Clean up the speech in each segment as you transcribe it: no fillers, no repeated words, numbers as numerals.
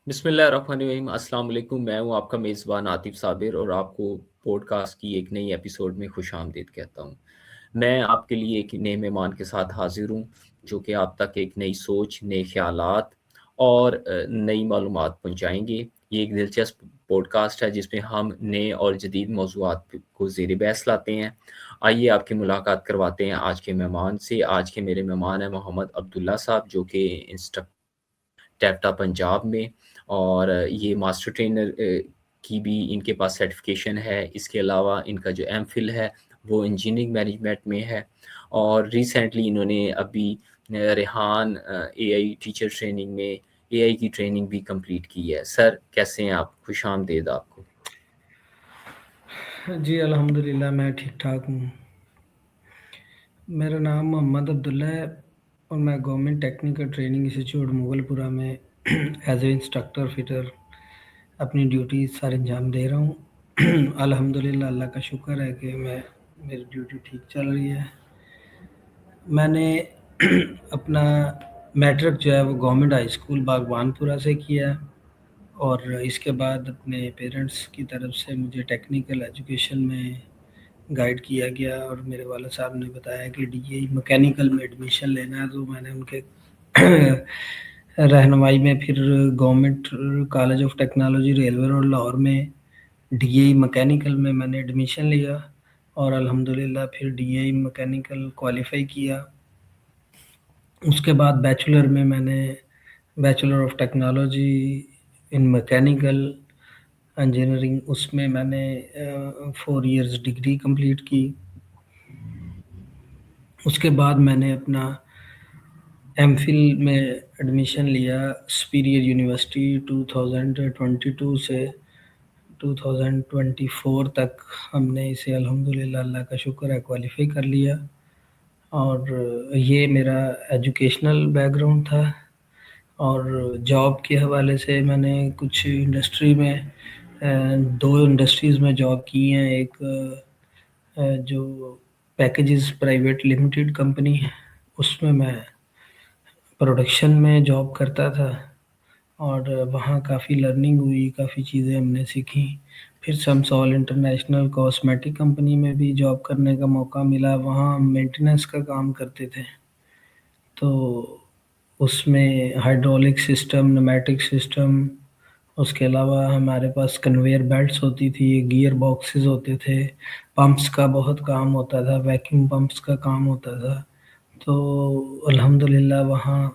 بسم اللہ الرحمن الرحیم۔ السلام علیکم، میں ہوں آپ کا میزبان عاطف صابر اور آپ کو پوڈ کاسٹ کی ایک نئی ایپیسوڈ میں خوش آمدید کہتا ہوں۔ میں آپ کے لیے ایک نئے مہمان کے ساتھ حاضر ہوں جو کہ آپ تک ایک نئی سوچ، نئے خیالات اور نئی معلومات پہنچائیں گے۔ یہ ایک دلچسپ پوڈ کاسٹ ہے جس میں ہم نئے اور جدید موضوعات کو زیر بحث لاتے ہیں۔ آئیے آپ کی ملاقات کرواتے ہیں آج کے مہمان سے۔ آج کے میرے مہمان ہیں محمد عبداللہ صاحب، جو کہ انسٹرکٹر ٹیپٹا پنجاب میں، اور یہ ماسٹر ٹرینر کی بھی ان کے پاس سرٹیفکیشن ہے۔ اس کے علاوہ ان کا جو ایم فل ہے وہ انجینئرنگ مینجمنٹ میں ہے، اور ریسنٹلی انہوں نے ابھی ریحان اے آئی ٹیچر ٹریننگ میں اے آئی کی ٹریننگ بھی کمپلیٹ کی ہے۔ سر کیسے ہیں آپ؟ خوش آمدید آپ کو۔ جی الحمدللہ میں ٹھیک ٹھاک ہوں۔ میرا نام محمد عبداللہ ہے اور میں government technical training institute Mughal پورہ میں ایز اے انسٹرکٹر فٹر اپنی ڈیوٹی سر انجام دے رہا ہوں۔ الحمدللہ اللہ کا شکر ہے کہ میری ڈیوٹی ٹھیک چل رہی ہے۔ میں نے اپنا میٹرک جو ہے وہ گورنمنٹ ہائی اسکول باغبان پورہ سے کیا ہے، اور اس کے بعد اپنے پیرنٹس کی طرف سے مجھے ٹیکنیکل ایجوکیشن میں گائیڈ کیا گیا، اور میرے والد صاحب نے بتایا کہ ڈی اے مکینیکل میں ایڈمیشن لینا ہے، تو میں نے ان کے رہنمائی میں پھر government college of technology railway road Lahore میں ڈی اے مکینیکل میں نے ایڈمیشن لیا، اور الحمدللہ پھر ڈی اے مکینیکل کوالیفائی کیا۔ اس کے بعد بیچلر میں نے bachelor of technology in mechanical engineering, اس میں نے 4 ایئرز ڈگری کمپلیٹ کی۔ اس کے بعد میں نے اپنا ایم فل میں ایڈمیشن لیا سپیریئر یونیورسٹی 2022 سے 2024 تک ہم نے اسے الحمدللہ اللہ کا شکر ہے کوالیفائی کر لیا۔ اور یہ میرا ایجوکیشنل بیک گراؤنڈ تھا، اور جاب کے حوالے سے میں نے کچھ انڈسٹری میں 2 انڈسٹریز میں جاب کی ہیں۔ ایک جو پیکیجز پرائیویٹ لمیٹڈ کمپنی ہے، اس میں پروڈکشن میں جاب کرتا تھا، اور وہاں کافی لرننگ ہوئی، کافی چیزیں ہم نے سیکھی۔ پھر سمسول انٹرنیشنل کاسمیٹک کمپنی میں بھی جاب کرنے کا موقع ملا، وہاں ہم مینٹیننس کا کام کرتے تھے۔ تو اس میں ہائیڈرولک سسٹم، نمیٹک سسٹم، اس کے علاوہ ہمارے پاس کنویئر بیلٹس ہوتی تھی، گیئر باکسز ہوتے تھے، پمپس کا بہت کام ہوتا تھا، ویکیوم پمپس کا کام ہوتا تھا۔ تو الحمدللہ وہاں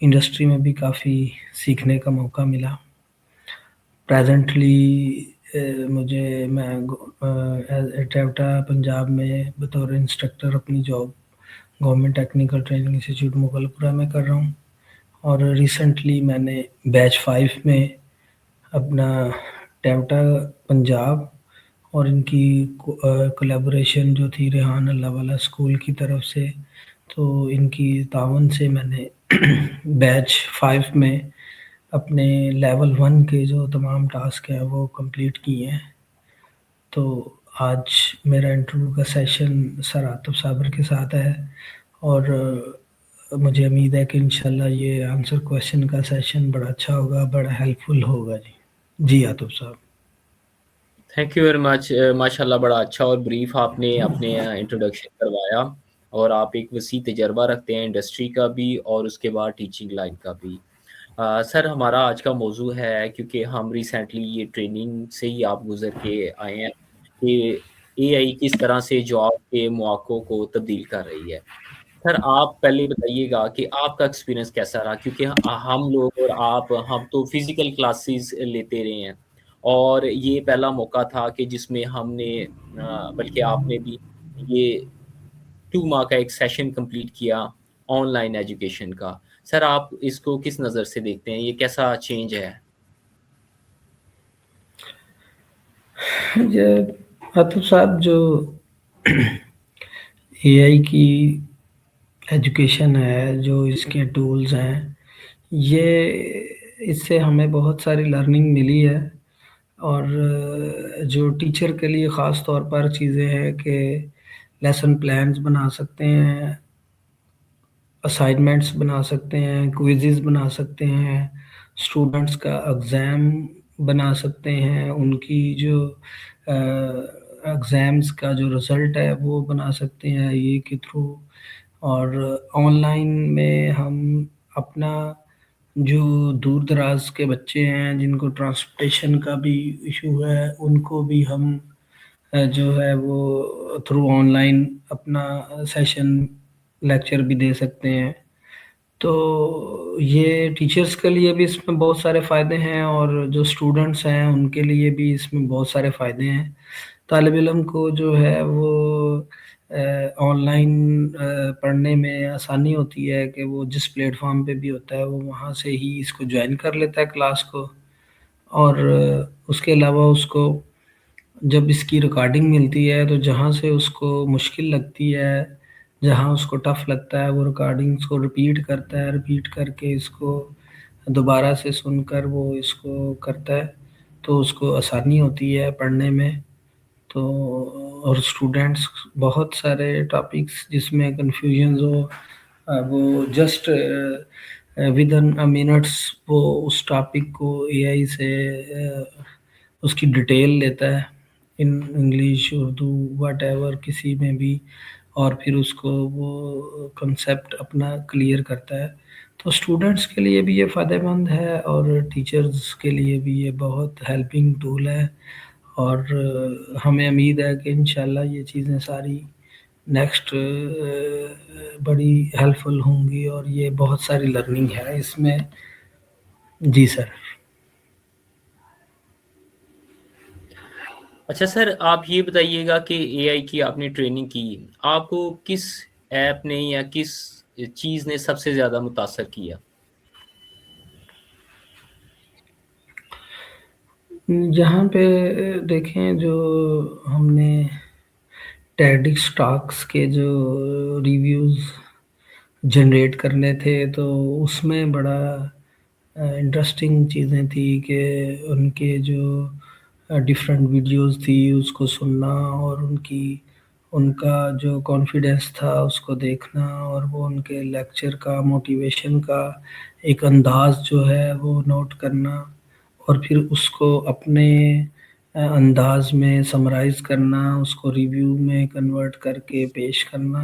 انڈسٹری میں بھی کافی سیکھنے کا موقع ملا۔ پریزنٹلی میں ٹیپٹا پنجاب میں بطور انسٹرکٹر اپنی job government technical training institute Mughal پورہ میں کر رہا ہوں، اور ریسنٹلی میں نے بیچ 5 میں اپنا ٹیپٹا پنجاب اور ان کی کولیبوریشن جو تھی ریحان اللہ والا اسکول کی طرف سے، تو ان کی تعاون سے میں نے بیچ 5 میں اپنے لیول 1 کے جو تمام ٹاسک ہیں وہ کمپلیٹ کیے ہیں۔ تو آج میرا انٹرویو کا سیشن سر عاطف صابر کے ساتھ ہے، اور مجھے امید ہے کہ انشاءاللہ یہ آنسر کویشچن کا سیشن بڑا اچھا ہوگا، بڑا ہیلپ فل ہوگا۔ جی عاطف صاحب، تھینک یو ویری مچ۔ ماشاء اللہ بڑا اچھا اور بریف آپ نے اپنے انٹروڈکشن کروایا، اور آپ ایک وسیع تجربہ رکھتے ہیں انڈسٹری کا بھی اور اس کے بعد ٹیچنگ لائن کا بھی۔ سر ہمارا آج کا موضوع ہے، کیونکہ ہم ریسنٹلی یہ ٹریننگ سے ہی آپ گزر کے آئے ہیں، کہ اے آئی کس طرح سے جاب کے مواقع کو تبدیل کر رہی ہے۔ سر آپ پہلے بتائیے گا کہ آپ کا ایکسپیرینس کیسا رہا، کیونکہ ہم لوگ اور ہم تو فزیکل کلاسز لیتے رہے ہیں، اور یہ پہلا موقع تھا کہ جس میں ہم نے بلکہ آپ نے بھی یہ 2 ماہ کا ایک سیشن کمپلیٹ کیا آن لائن ایجوکیشن کا۔ سر آپ اس کو کس نظر سے دیکھتے ہیں؟ یہ کیسا چینج ہے؟ یہ عاطف صاحب جو اے آئی کی ایجوکیشن ہے، جو اس کے ٹولز ہیں، یہ اس سے ہمیں بہت ساری لرننگ ملی ہے، اور جو ٹیچر کے لیے خاص طور پر چیزیں ہیں کہ لیسن پلانز بنا سکتے ہیں، اسائنمنٹس بنا سکتے ہیں، کوئزز بنا سکتے ہیں، اسٹوڈنٹس کا ایگزام بنا سکتے ہیں، ان کی جو ایگزامس کا جو رزلٹ ہے وہ بنا سکتے ہیں یہ کے تھرو. اور آن لائن میں ہم اپنا جو دور دراز کے بچے ہیں جن کو ٹرانسپورٹیشن کا بھی ایشو ہے، ان کو بھی ہم جو ہے وہ تھرو آن لائن اپنا سیشن لیکچر بھی دے سکتے ہیں. تو یہ ٹیچرس کے لیے بھی اس میں بہت سارے فائدے ہیں، اور جو اسٹوڈنٹس ہیں ان کے لیے بھی اس میں بہت سارے فائدے ہیں. طالب علم کو جو ہے وہ آن لائن پڑھنے میں آسانی ہوتی ہے کہ وہ جس پلیٹ فارم پہ بھی ہوتا ہے وہ وہاں سے ہی اس کو جوائن کر لیتا ہے کلاس کو. اور اس کے علاوہ اس کو جب اس کی ریکارڈنگ ملتی ہے تو جہاں سے اس کو مشکل لگتی ہے، جہاں اس کو ٹف لگتا ہے، وہ ریکارڈنگس کو رپیٹ کرتا ہے، رپیٹ کر کے اس کو دوبارہ سے سن کر وہ اس کو کرتا ہے، تو اس کو آسانی ہوتی ہے پڑھنے میں. تو اور اسٹوڈنٹس بہت سارے ٹاپکس جس میں کنفیوژنز ہو وہ جسٹ ود ان منٹس وہ اس ٹاپک کو اے آئی سے اس کی ڈیٹیل لیتا ہے in English, Urdu, what ever کسی میں بھی، اور پھر اس کو وہ کنسیپٹ اپنا کلیئر کرتا ہے. تو اسٹوڈنٹس کے لیے بھی یہ فائدہ مند ہے، اور ٹیچرز کے لیے بھی یہ بہت ہیلپنگ ٹول ہے. اور ہمیں امید ہے کہ انشاءاللہ یہ چیزیں ساری نیکسٹ بڑی ہیلپ فل ہوں گی، اور یہ بہت ساری لرننگ ہے اس میں. جی سر. اچھا سر، آپ یہ بتائیے گا کہ اے آئی کی آپ نے ٹریننگ کی، آپ کو کس ایپ نے یا کس چیز نے سب سے زیادہ متاثر کیا؟ یہاں پہ دیکھیں جو ہم نے ٹیڈکس ٹاکس کے جو ریویوز جنریٹ کرنے تھے تو اس میں بڑا انٹرسٹنگ چیزیں تھی کہ ان کے جو ڈفرینٹ ویڈیوز تھی اس کو سننا، اور ان کا جو کانفیڈنس تھا اس کو دیکھنا، اور وہ ان کے لیکچر کا موٹیویشن کا ایک انداز جو ہے وہ نوٹ کرنا، اور پھر اس کو اپنے انداز میں سمرائز کرنا، اس کو ریویو میں کنورٹ کر کے پیش کرنا.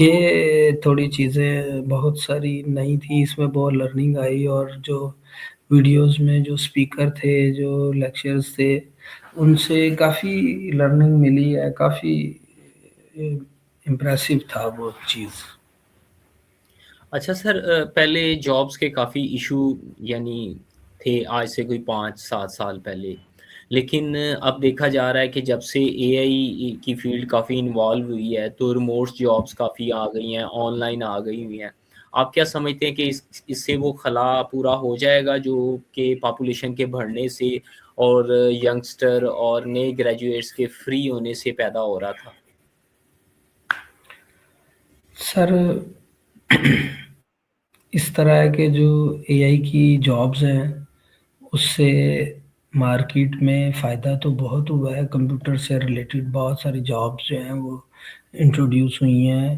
یہ تھوڑی چیزیں بہت ساری نئی تھی، اس میں بہت لرننگ آئی. اور جو ویڈیوز میں جو اسپیکر تھے، جو لیکچرز تھے، ان سے کافی لرننگ ملی ہے، کافی امپریسو تھا وہ چیز. اچھا سر، پہلے جابس کے کافی ایشو یعنی تھے آج سے کوئی 5-7 سال پہلے، لیکن اب دیکھا جا رہا ہے کہ جب سے اے آئی کی فیلڈ کافی انوالو ہوئی ہے تو ریموٹ جابس کافی آ گئی ہیں، آن لائن آ گئی ہوئی ہیں. آپ کیا سمجھتے ہیں کہ اس سے وہ خلا پورا ہو جائے گا جو کہ پاپولیشن کے بڑھنے سے اور ینگسٹر اور نئے گریجویٹس کے فری ہونے سے پیدا ہو رہا تھا؟ سر اس طرح ہے کہ جو اے آئی کی جابز ہیں اس سے مارکیٹ میں فائدہ تو بہت ہوا ہے. کمپیوٹر سے ریلیٹڈ بہت ساری جابز جو ہیں وہ انٹروڈیوس ہوئی ہیں،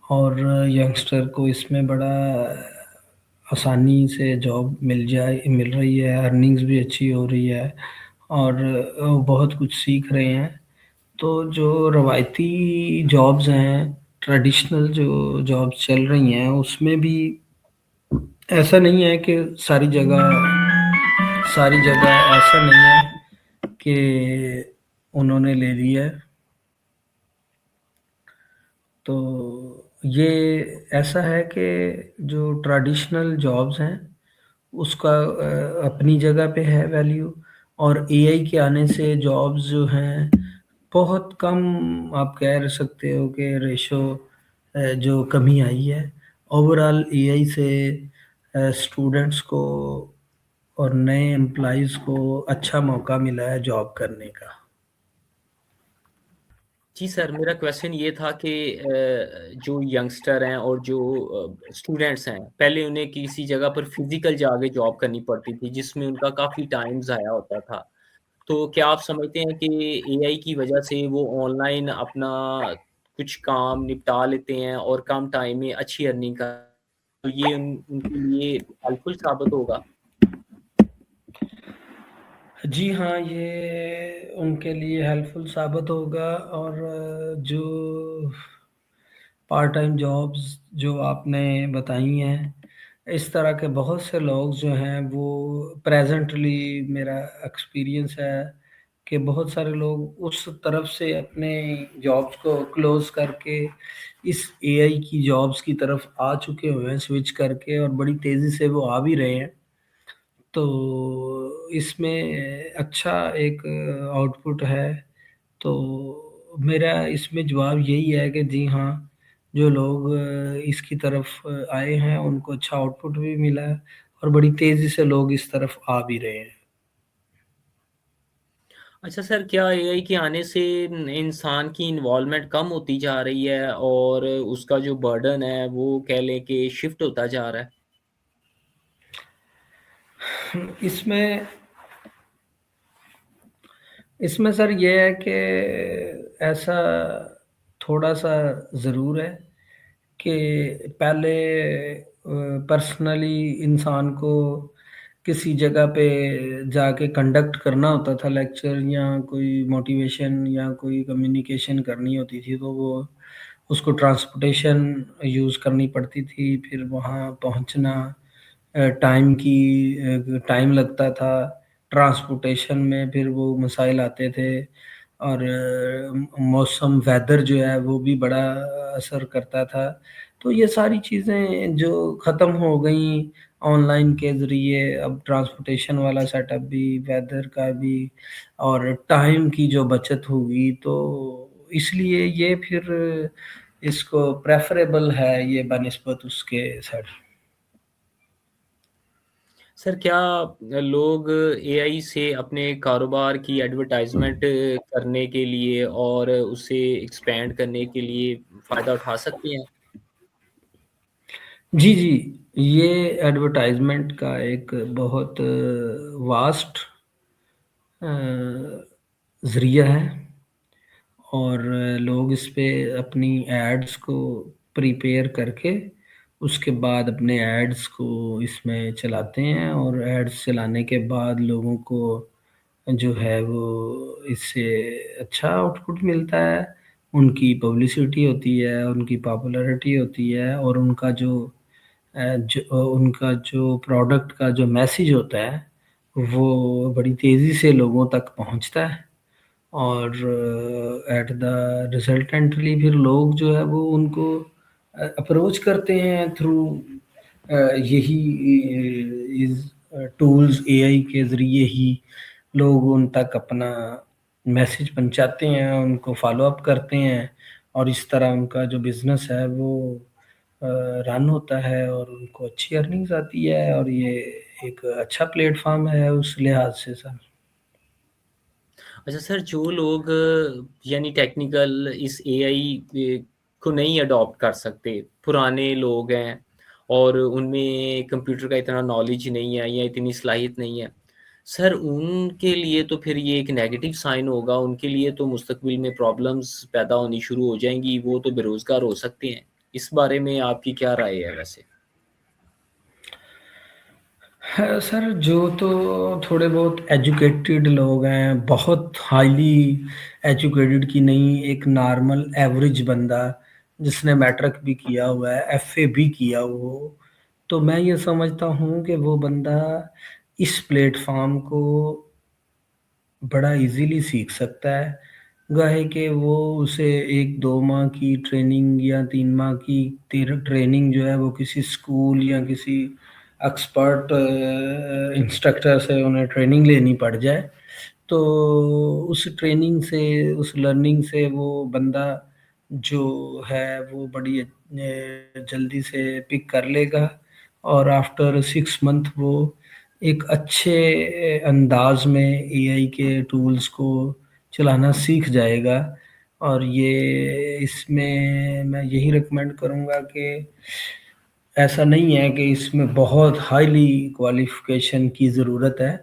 اور ینگسٹر کو اس میں بڑا آسانی سے جاب مل رہی ہے، ارننگز بھی اچھی ہو رہی ہے، اور وہ بہت کچھ سیکھ رہے ہیں. تو جو روایتی جابز ہیں، ٹریڈیشنل جو جابز چل رہی ہیں، اس میں بھی ایسا نہیں ہے کہ ساری جگہ ایسا نہیں ہے کہ انہوں نے لے لی ہے. تو یہ ایسا ہے کہ جو ٹریڈیشنل جابز ہیں اس کا اپنی جگہ پہ ہے ویلیو، اور اے آئی کے آنے سے جابز جو ہیں بہت کم، آپ کہہ سکتے ہو کہ ریشو جو کمی آئی ہے. اوور آل اے آئی سے اسٹوڈنٹس کو اور نئے امپلائیز کو اچھا موقع ملا ہے جاب کرنے کا. جی سر، میرا کویشچن یہ تھا کہ جو ینگسٹر ہیں اور جو اسٹوڈنٹس ہیں، پہلے انہیں کسی جگہ پر فزیکل جا کے جاب کرنی پڑتی تھی جس میں ان کا کافی ٹائم ضائع ہوتا تھا. تو کیا آپ سمجھتے ہیں کہ اے آئی کی وجہ سے وہ آن لائن اپنا کچھ کام نپٹا لیتے ہیں اور کم ٹائم میں اچھی ارننگ کا، تو یہ ان کے لیے ہیلپ فل ثابت ہوگا؟ جی ہاں، یہ ان کے لیے ہیلپ فل ثابت ہوگا، اور جو پارٹ ٹائم جابز جو آپ نے بتائی ہیں، اس طرح کے بہت سے لوگ جو ہیں وہ پریزنٹلی میرا ایکسپیرینس ہے کہ بہت سارے لوگ اس طرف سے اپنے جابز کو کلوز کر کے اس اے آئی کی جابز کی طرف آ چکے ہوئے ہیں، سوئچ کر کے، اور بڑی تیزی سے وہ آ بھی رہے ہیں۔ تو اس میں اچھا ایک آؤٹ پٹ ہے۔ تو میرا اس میں جواب یہی ہے کہ جی ہاں، جو لوگ اس کی طرف آئے ہیں ان کو اچھا آؤٹ پٹ بھی ملا ہے، اور بڑی تیزی سے لوگ اس طرف آ بھی رہے ہیں۔ اچھا سر، کیا اے آئی کے آنے سے انسان کی انوالومنٹ کم ہوتی جا رہی ہے اور اس کا جو برڈن ہے وہ کہہ لیں کہ شفٹ ہوتا جا رہا ہے؟ اس میں اس میں سر یہ ہے کہ ایسا تھوڑا سا ضرور ہے کہ پہلے پرسنلی انسان کو کسی جگہ پہ جا کے کنڈکٹ کرنا ہوتا تھا لیکچر، یا کوئی موٹیویشن یا کوئی کمیونیکیشن کرنی ہوتی تھی، تو وہ اس کو ٹرانسپورٹیشن یوز کرنی پڑتی تھی، پھر وہاں پہنچنا ٹائم لگتا تھا ٹرانسپورٹیشن میں، پھر وہ مسائل آتے تھے، اور موسم ویدر جو ہے وہ بھی بڑا اثر کرتا تھا۔ تو یہ ساری چیزیں جو ختم ہو گئیں آن لائن کے ذریعے، اب ٹرانسپورٹیشن والا سیٹ اپ بھی، ویدر کا بھی، اور ٹائم کی جو بچت ہوگی، تو اس لیے یہ پھر اس کو پریفریبل ہے یہ بنسبت اس کے سیٹ۔ سر، کیا لوگ اے آئی سے اپنے کاروبار کی ایڈورٹائزمنٹ کرنے کے لیے اور اسے ایکسپینڈ کرنے کے لیے فائدہ اٹھا سکتے ہیں؟ جی جی، یہ ایڈورٹائزمنٹ کا ایک بہت واسٹ ذریعہ ہے، اور لوگ اس پہ اپنی ایڈز کو پریپیئر کر کے اس کے بعد اپنے ایڈز کو اس میں چلاتے ہیں، اور ایڈز چلانے کے بعد لوگوں کو جو ہے وہ اس سے اچھا آؤٹ پٹ ملتا ہے، ان کی پبلسٹی ہوتی ہے، ان کی پاپولرٹی ہوتی ہے، اور ان کا جو پروڈکٹ کا جو میسیج ہوتا ہے وہ بڑی تیزی سے لوگوں تک پہنچتا ہے، اور ایٹ دا ریزلٹنٹلی پھر لوگ جو ہے وہ ان کو اپروچ کرتے ہیں تھرو یہی ٹولز، اے آئی کے ذریعے ہی لوگ ان تک اپنا میسج پہنچاتے ہیں، ان کو فالو اپ کرتے ہیں، اور اس طرح ان کا جو بزنس ہے وہ رن ہوتا ہے، اور ان کو اچھی ارننگز آتی ہے، اور یہ ایک اچھا پلیٹ فارم ہے اس لحاظ سے سر۔ اچھا سر، جو لوگ یعنی ٹیکنیکل اس اے آئی کو نہیں اڈاپٹ کر سکتے، پرانے لوگ ہیں اور ان میں کمپیوٹر کا اتنا نالج نہیں ہے یا اتنی صلاحیت نہیں ہے، سر ان کے لیے تو پھر یہ ایک نیگیٹو سائن ہوگا، ان کے لیے تو مستقبل میں پرابلمز پیدا ہونی شروع ہو جائیں گی، وہ تو بے روزگار ہو سکتے ہیں۔ اس بارے میں آپ کی کیا رائے ہے ویسے؟ سر جو تو تھوڑے بہت ایجوکیٹڈ لوگ ہیں، بہت ہائیلی ایجوکیٹڈ کی نہیں، ایک نارمل ایوریج بندہ جس نے میٹرک بھی کیا ہوا ہے، ایف اے بھی کیا ہوا ہو، تو میں یہ سمجھتا ہوں کہ وہ بندہ اس پلیٹ فارم کو بڑا ایزیلی سیکھ سکتا ہے۔ گاہے کہ وہ اسے 1-2 ماہ کی ٹریننگ یا 3 ماہ کی ٹریننگ جو ہے وہ کسی اسکول یا کسی ایکسپرٹ انسٹرکٹر سے انہیں ٹریننگ لینی پڑ جائے، تو اس ٹریننگ سے، اس لرننگ سے وہ بندہ جو ہے وہ بڑی جلدی سے پک کر لے گا، اور آفٹر 6 منتھ وہ ایک اچھے انداز میں اے آئی کے ٹولز کو چلانا سیکھ جائے گا۔ اور یہ اس میں یہی ریکمینڈ کروں گا کہ ایسا نہیں ہے کہ اس میں بہت ہائیلی کوالیفیکیشن کی ضرورت ہے۔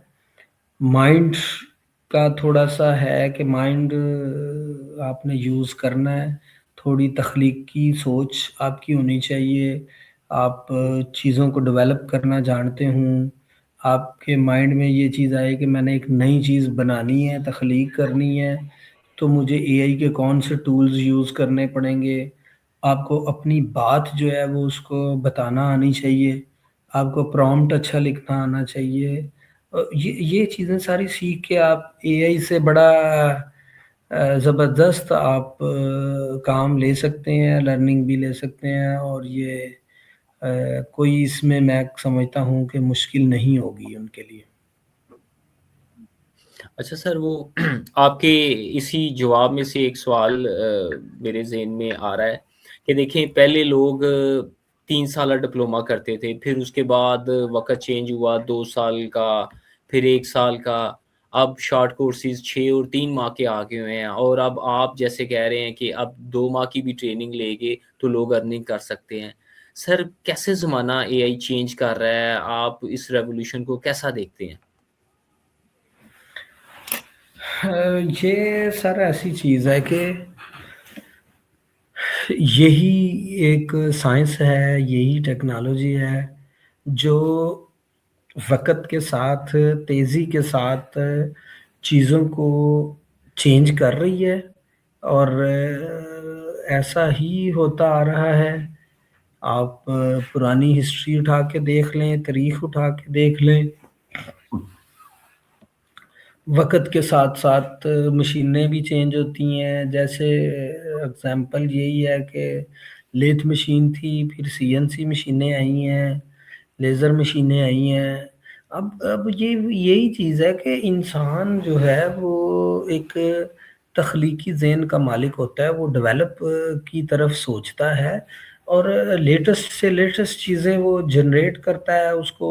مائنڈ کا تھوڑا سا ہے کہ مائنڈ آپ نے یوز کرنا ہے، تھوڑی تخلیقی سوچ آپ کی ہونی چاہیے، آپ چیزوں کو ڈیولپ کرنا جانتے ہوں، آپ کے مائنڈ میں یہ چیز آئے کہ میں نے ایک نئی چیز بنانی ہے، تخلیق کرنی ہے، تو مجھے اے آئی کے کون سے ٹولز یوز کرنے پڑیں گے، آپ کو اپنی بات جو ہے وہ اس کو بتانا آنی چاہیے، آپ کو پرومپٹ اچھا لکھنا آنا چاہیے، یہ چیزیں ساری سیکھ کے آپ اے آئی سے بڑا زبردست آپ کام لے سکتے ہیں، لرننگ بھی لے سکتے ہیں، اور یہ کوئی اس میں سمجھتا ہوں کہ مشکل نہیں ہوگی ان کے لیے۔ اچھا سر، وہ آپ کے اسی جواب میں سے ایک سوال میرے ذہن میں آ رہا ہے کہ دیکھیں، پہلے لوگ 3 سالہ ڈپلومہ کرتے تھے، پھر اس کے بعد وقت چینج ہوا 2 سال کا، پھر 1 سال کا، اب شارٹ کورسز 6 اور 3 ماہ کے آگے ہوئے ہیں، اور اب آپ جیسے کہہ رہے ہیں کہ اب 2 ماہ کی بھی ٹریننگ لے گے تو لوگ ارننگ کر سکتے ہیں۔ سر، کیسے زمانہ اے آئی چینج کر رہا ہے؟ آپ اس ریولیوشن کو کیسا دیکھتے ہیں؟ یہ سر ایسی چیز ہے کہ یہی ایک سائنس ہے، یہی ٹیکنالوجی ہے جو وقت کے ساتھ، تیزی کے ساتھ چیزوں کو چینج کر رہی ہے، اور ایسا ہی ہوتا آ رہا ہے۔ آپ پرانی ہسٹری اٹھا کے دیکھ لیں، تاریخ اٹھا کے دیکھ لیں، وقت کے ساتھ ساتھ مشینیں بھی چینج ہوتی ہیں۔ جیسے اگزامپل یہی ہے کہ لیتھ مشین تھی، پھر سی این سی مشینیں آئی ہیں، لیزر مشینیں آئی ہیں۔ اب یہی چیز ہے کہ انسان جو ہے وہ ایک تخلیقی ذہن کا مالک ہوتا ہے، وہ ڈیولپ کی طرف سوچتا ہے، اور لیٹسٹ سے لیٹسٹ چیزیں وہ جنریٹ کرتا ہے، اس کو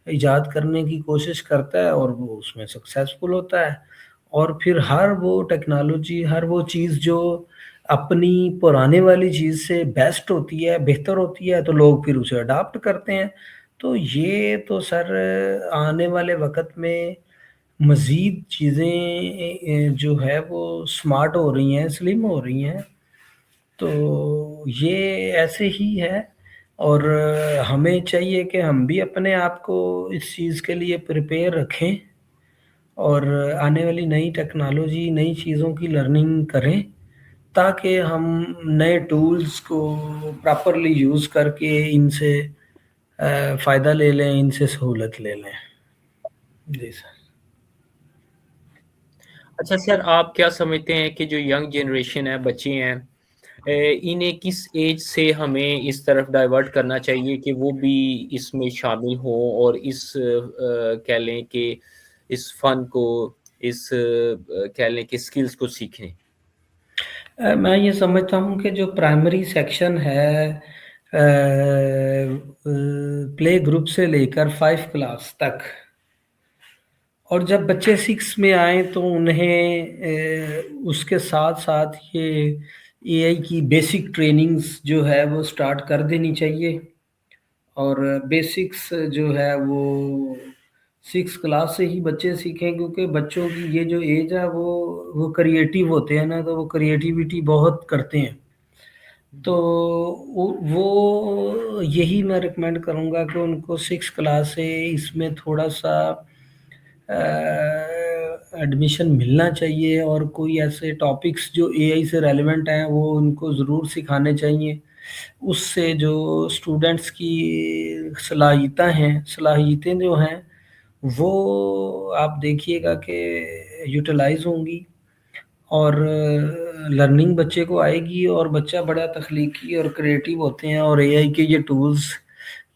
ایجاد کرنے کی کوشش کرتا ہے، اور وہ اس میں سکسیزفل ہوتا ہے۔ اور پھر ہر وہ ٹیکنالوجی، ہر وہ چیز جو اپنی پرانے والی چیز سے بیسٹ ہوتی ہے، بہتر ہوتی ہے، تو لوگ پھر اسے اڈاپٹ کرتے ہیں۔ تو یہ تو سر آنے والے وقت میں مزید چیزیں جو ہے وہ سمارٹ ہو رہی ہیں، سلم ہو رہی ہیں، تو یہ ایسے ہی ہے۔ اور ہمیں چاہیے کہ ہم بھی اپنے آپ کو اس چیز کے لیے پریپیئر رکھیں، اور آنے والی نئی ٹیکنالوجی، نئی چیزوں کی لرننگ کریں، تاکہ ہم نئے ٹولز کو پراپرلی یوز کر کے ان سے فائدہ لے لیں، ان سے سہولت لے لیں۔ جی سر۔ اچھا سر، آپ کیا سمجھتے ہیں کہ جو ینگ جنریشن ہے، بچے ہیں، انہیں کس ایج سے ہمیں اس طرف ڈائیورٹ کرنا چاہیے کہ وہ بھی اس میں شامل ہوں، اور اس کہہ لیں کہ اس فن کو، اس کہہ لیں کہ سکلز کو سیکھیں؟ میں یہ سمجھتا ہوں کہ جو پرائمری سیکشن ہے، پلے گروپ سے لے کر 5 کلاس تک، اور جب بچے 6 میں آئیں تو انہیں اس کے ساتھ ساتھ یہ اے آئی کی بیسک ٹریننگز جو ہے وہ سٹارٹ کر دینی چاہیے، اور بیسکس جو ہے وہ 6 کلاس سے ہی بچے سیکھیں، کیونکہ بچوں کی یہ جو ایج ہے وہ کریٹیو ہوتے ہیں نا، تو وہ کریٹیوٹی بہت کرتے ہیں۔ تو وہ یہی میں ریکمینڈ کروں گا کہ ان کو 6 کلاس سے اس میں تھوڑا سا ایڈمیشن ملنا چاہیے، اور کوئی ایسے ٹاپکس جو اے آئی سے ریلیونٹ ہیں وہ ان کو ضرور سکھانے چاہیے۔ اس سے جو اسٹوڈنٹس کی صلاحیتیں جو ہیں وہ آپ دیکھیے گا کہ یوٹیلائز ہوں گی، اور لرننگ بچے کو آئے گی، اور بچہ بڑا تخلیقی اور کریٹیو ہوتے ہیں، اور اے آئی کے یہ ٹولز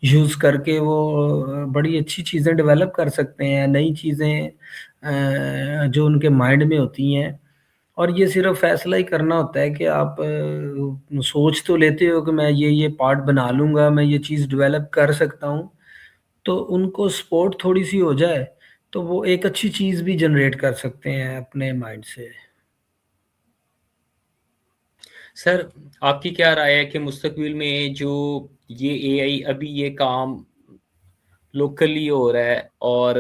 یوز کر کے وہ بڑی اچھی چیزیں ڈیولپ کر سکتے ہیں، نئی چیزیں جو ان کے مائنڈ میں ہوتی ہیں۔ اور یہ صرف فیصلہ ہی کرنا ہوتا ہے کہ آپ سوچ تو لیتے ہو کہ میں یہ پارٹ بنا لوں گا، میں یہ چیز ڈیولپ کر سکتا ہوں، تو ان کو سپورٹ تھوڑی سی ہو جائے تو وہ ایک اچھی چیز بھی جنریٹ کر سکتے ہیں اپنے مائنڈ سے۔ سر، آپ کی کیا رائے ہے کہ مستقبل میں جو یہ اے آئی ابھی یہ کام لوکلی ہو رہا ہے اور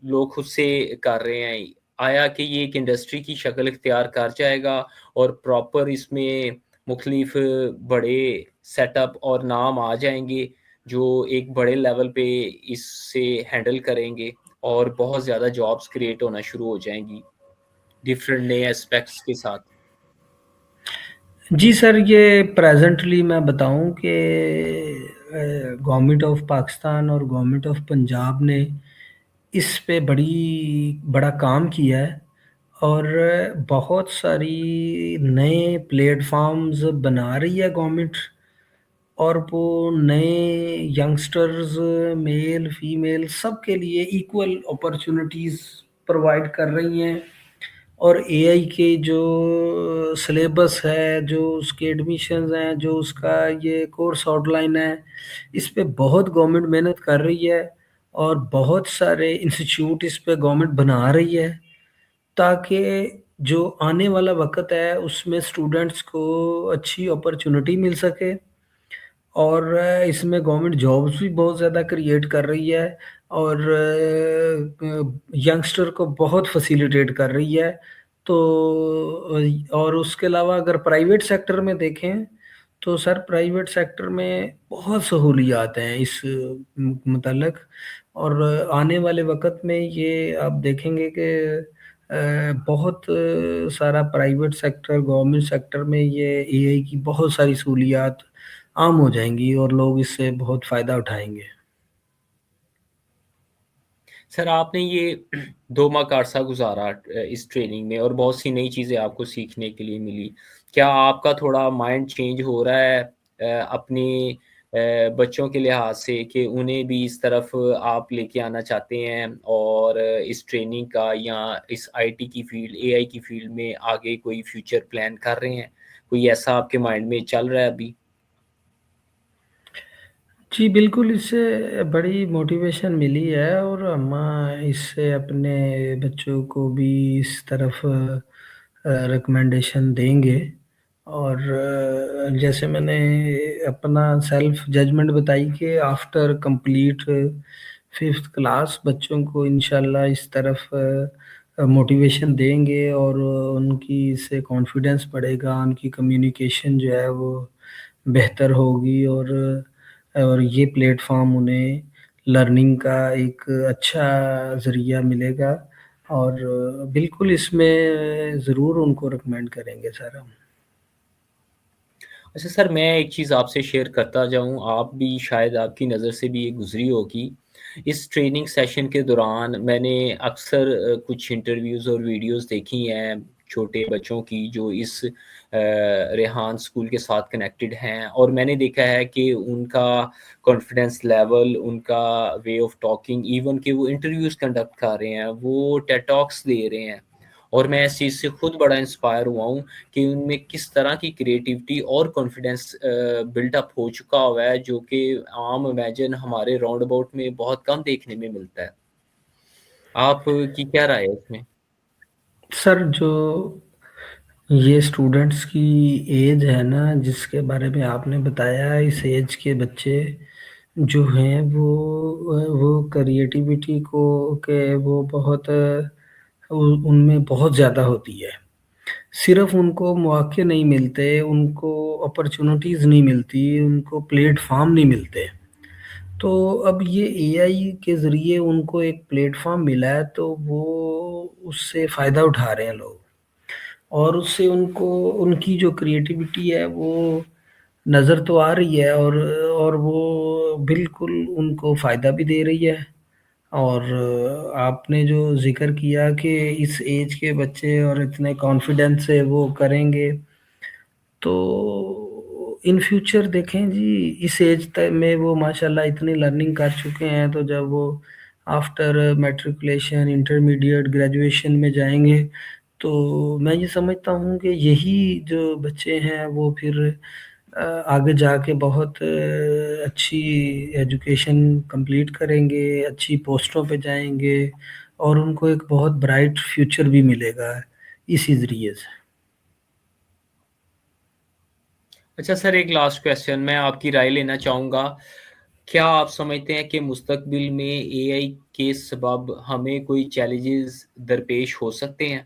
لوگ خود سے کر رہے ہیں، آیا کہ یہ ایک انڈسٹری کی شکل اختیار کر جائے گا، اور پراپر اس میں مختلف بڑے سیٹ اپ اور نام آ جائیں گے جو ایک بڑے لیول پہ اس سے ہینڈل کریں گے اور بہت زیادہ جابس کریٹ ہونا شروع ہو جائیں گی ڈفرینٹ نئے اسپیکٹس کے ساتھ؟ جی سر، یہ پریزنٹلی میں بتاؤں کہ گورنمنٹ آف پاکستان اور گورنمنٹ آف پنجاب نے اس پہ بڑا کام کیا ہے، اور بہت ساری نئے پلیٹ فارمز بنا رہی ہے گورنمنٹ، اور وہ نئے ینگسٹرز، میل فیمیل، سب کے لیے ایکول اپرچونٹیز پرووائڈ کر رہی ہیں۔ اور اے آئی کے جو سلیبس ہے، جو اس کے ایڈمیشنز ہیں، جو اس کا یہ کورس آؤٹ لائن ہے، اس پہ بہت گورنمنٹ محنت کر رہی ہے، اور بہت سارے انسٹیٹیوٹ اس پہ گورنمنٹ بنا رہی ہے، تاکہ جو آنے والا وقت ہے اس میں اسٹوڈنٹس کو اچھی اپرچونٹی مل سکے، اور اس میں گورنمنٹ جابس بھی بہت زیادہ کریٹ کر رہی ہے، اور ینگسٹر کو بہت فیسیلیٹیٹ کر رہی ہے۔ تو اور اس کے علاوہ اگر پرائیویٹ سیکٹر میں دیکھیں تو سر، پرائیویٹ سیکٹر میں بہت سہولیات ہیں اس متعلق، اور آنے والے وقت میں یہ آپ دیکھیں گے کہ بہت سارا پرائیویٹ سیکٹر، گورنمنٹ سیکٹر میں یہ اے آئی کی بہت ساری سہولیات عام ہو جائیں گی، اور لوگ اس سے بہت فائدہ اٹھائیں گے۔ سر آپ نے یہ 2 ماہ کا عرصہ گزارا اس ٹریننگ میں، اور بہت سی نئی چیزیں آپ کو سیکھنے کے لیے ملی۔ کیا آپ کا تھوڑا مائنڈ چینج ہو رہا ہے اپنے بچوں کے لحاظ سے، کہ انہیں بھی اس طرف آپ لے کے آنا چاہتے ہیں، اور اس ٹریننگ کا یا اس آئی ٹی کی فیلڈ، اے آئی کی فیلڈ میں آگے کوئی فیوچر پلان کر رہے ہیں؟ کوئی ایسا آپ کے مائنڈ میں چل رہا ہے ابھی؟ جی بالکل، اس سے بڑی موٹیویشن ملی ہے، اور ہم اس سے اپنے بچوں کو بھی اس طرف ریکمنڈیشن دیں گے۔ اور جیسے میں نے اپنا سیلف ججمنٹ بتائی کہ آفٹر کمپلیٹ 5th کلاس بچوں کو انشاءاللہ اس طرف موٹیویشن دیں گے، اور ان کی اس سے کانفیڈنس بڑھے گا، ان کی کمیونیکیشن جو ہے وہ بہتر ہوگی، اور یہ پلیٹ فارم انہیں لرننگ کا ایک اچھا ذریعہ ملے گا، اور بالکل اس میں ضرور ان کو ریکمینڈ کریں گے سر ہم۔ اچھا سر، میں ایک چیز آپ سے شیئر کرتا جاؤں، آپ بھی شاید آپ کی نظر سے بھی یہ گزری ہوگی۔ اس ٹریننگ سیشن کے دوران میں نے اکثر کچھ انٹرویوز اور ویڈیوز دیکھی ہیں چھوٹے بچوں کی، جو اس ریحان اسکول کے ساتھ کنیکٹڈ ہیں، اور میں نے دیکھا ہے کہ ان کا کانفیڈنس لیول، ان کا وے آف ٹاکنگ، ایون کہ وہ انٹرویوز کنڈکٹ کر رہے ہیں، وہ ٹیڈ ٹاکس دے رہے ہیں، اور میں اس چیز سے خود بڑا انسپائر ہوا ہوں کہ ان میں کس طرح کی کریٹیوٹی اور کانفیڈنس بلڈ اپ ہو چکا ہوا ہے، جو کہ عام امیجن ہمارے راؤنڈ اباؤٹ میں بہت کم دیکھنے میں ملتا ہے۔ آپ کی کیا رائے ہے اس میں؟ سر، جو یہ اسٹوڈنٹس کی ایج ہے نا، جس کے بارے میں آپ نے بتایا، اس ایج کے بچے جو ہیں وہ کریٹیوٹی کو کہ وہ بہت ان میں بہت زیادہ ہوتی ہے، صرف ان کو مواقع نہیں ملتے، ان کو اپرچونٹیز نہیں ملتی، ان کو پلیٹ فارم نہیں ملتے۔ تو اب یہ اے آئی کے ذریعے ان کو ایک پلیٹ فارم ملا ہے، تو وہ اس سے فائدہ اٹھا رہے ہیں لوگ، اور اس سے ان کو ان کی جو کریٹیوٹی ہے وہ نظر تو آ رہی ہے، اور وہ بالکل ان کو فائدہ بھی دے رہی ہے۔ اور آپ نے جو ذکر کیا کہ اس ایج کے بچے اور اتنے کانفیڈنس سے وہ کریں گے، تو ان فیوچر دیکھیں جی، اس ایج میں وہ ماشاءاللہ اتنی لرننگ کر چکے ہیں، تو جب وہ آفٹر میٹریکولیشن، انٹرمیڈیٹ، گریجویشن میں جائیں گے، تو میں یہ سمجھتا ہوں کہ یہی جو بچے ہیں وہ پھر آگے جا کے بہت اچھی ایجوکیشن کمپلیٹ کریں گے، اچھی پوسٹوں پہ جائیں گے، اور ان کو ایک بہت برائٹ فیوچر بھی ملے گا اسی ذریعے سے۔ اچھا سر، ایک لاسٹ کویسچن میں آپ کی رائے لینا چاہوں گا۔ کیا آپ سمجھتے ہیں کہ مستقبل میں اے آئی کے سبب ہمیں کوئی چیلنجز درپیش ہو سکتے ہیں؟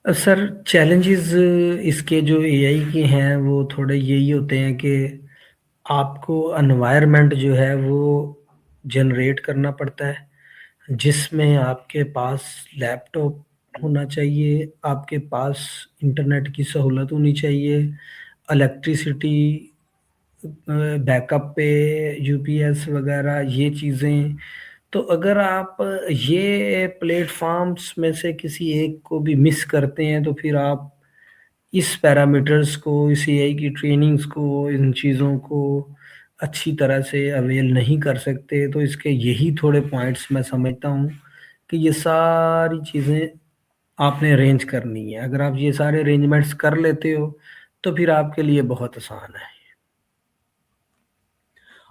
سر، چیلنجز اس کے جو اے آئی کے ہیں وہ تھوڑے یہی ہوتے ہیں کہ آپ کو انوائرمنٹ جو ہے وہ جنریٹ کرنا پڑتا ہے، جس میں آپ کے پاس لیپ ٹاپ ہونا چاہیے، آپ کے پاس انٹرنیٹ کی سہولت ہونی چاہیے، الیکٹریسٹی بیک اپ پہ، یو پی ایس وغیرہ یہ چیزیں. تو اگر آپ یہ پلیٹ فارمز میں سے کسی ایک کو بھی مس کرتے ہیں تو پھر آپ اس پیرامیٹرز کو، اس اے آئی کی ٹریننگز کو، ان چیزوں کو اچھی طرح سے اویل نہیں کر سکتے. تو اس کے یہی تھوڑے پوائنٹس میں سمجھتا ہوں کہ یہ ساری چیزیں آپ نے ارینج کرنی ہے. اگر آپ یہ سارے ارینجمنٹس کر لیتے ہو تو پھر آپ کے لیے بہت آسان ہے.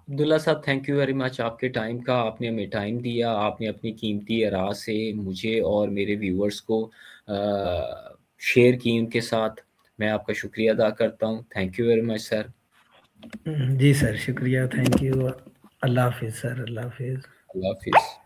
عبداللہ صاحب تھینک یو ویری مچ آپ کے ٹائم کا. آپ نے ہمیں ٹائم دیا، آپ نے اپنی قیمتی آراء سے مجھے اور میرے ویورز کو شیئر کی ان کے ساتھ. میں آپ کا شکریہ ادا کرتا ہوں. تھینک یو ویری مچ سر. جی سر، شکریہ، تھینک یو. اللہ حافظ سر، اللہ حافظ. اللہ حافظ.